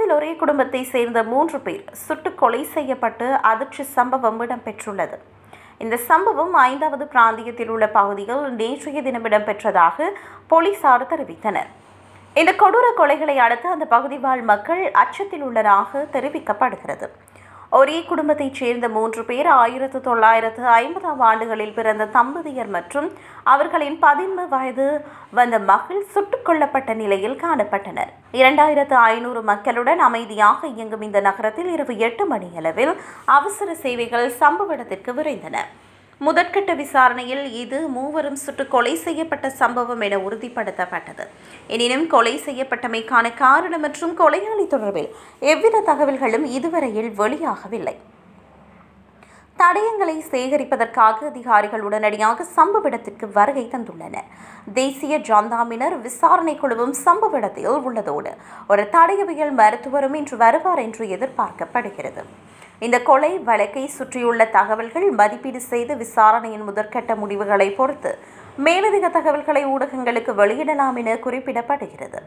பிரான்சில் ஒரே குடும்பத்தை சேர்ந்த 3 பேர் சுட்டுக் கொலை செய்யப்பட்டு அதிர்ச்சி சம்பவம் இடம்பெற்றுள்ளது. இந்த சம்பவம் 5வது பிராந்தியத்தில் உள்ள பகுதியில் நேற்றைய தினம் இடம்பெற்றதாக போலீசார் தெரிவித்தனர். இந்த கொடூர கொலைகளை அடுத்து அந்த பகுதி வாழ் மக்கள் அச்சத்தில் உள்ளதாக தெரிவிக்கப்படுகிறது. ஒரே குடும்பத்தைச் சேர்ந்த 3 பேர் 1950ஆம் ஆண்டுகளில் பிறந்த தம்பதியர் மற்றும் அவர்களின் 11 வயது வந்த மகள் சுட்டுக் கொல்லப்பட்ட நிலையில் காணப்பட்டனர். 2500 மக்களுடன் அமைதியாக இயங்கும் இந்த நகரத்தில் இரவு 8 மணியளவில் அவசர சேவைகள் சம்பவ இடத்திற்கு விரைந்தன. முதற்கட்ட விசாரணையில் இது மூவரும் சுட்டு கொலை செய்யப்பட்ட சம்பவம் என உறுதிப்படுத்தப்பட்டது. எனினும் கொலை செய்யப்பட்டமைக்கான காரணம் மற்றும் கொலையாளி தொடர்பில் எவ்வித தகவல்களும் இதுவரையில் வெளியாகவில்லை. தடயங்களை சேகரிப்பதற்காக அதிகாரிகள் உடனடியாக சம்பவ இடத்திற்கு வருகை தந்துள்ளனர். தேசிய ஜாந்தாமினர் விசாரணை குழுவும் சம்பவ இடத்தில் உள்ளதோடு ஒரு தடயவியல் மருத்துவரும் இன்று வருவார் என்று எதிர்பார்க்கப்படுகிறது. இந்த கொலை வழக்கை சுற்றியுள்ள தகவல்கள் மதிப்பீடு செய்து விசாரணையின் முதற்கட்ட முடிவுகளை பொறுத்து மேலதிக தகவல்களை ஊடகங்களுக்கு வெளியிடலாம் என குறிப்பிடப்படுகிறது.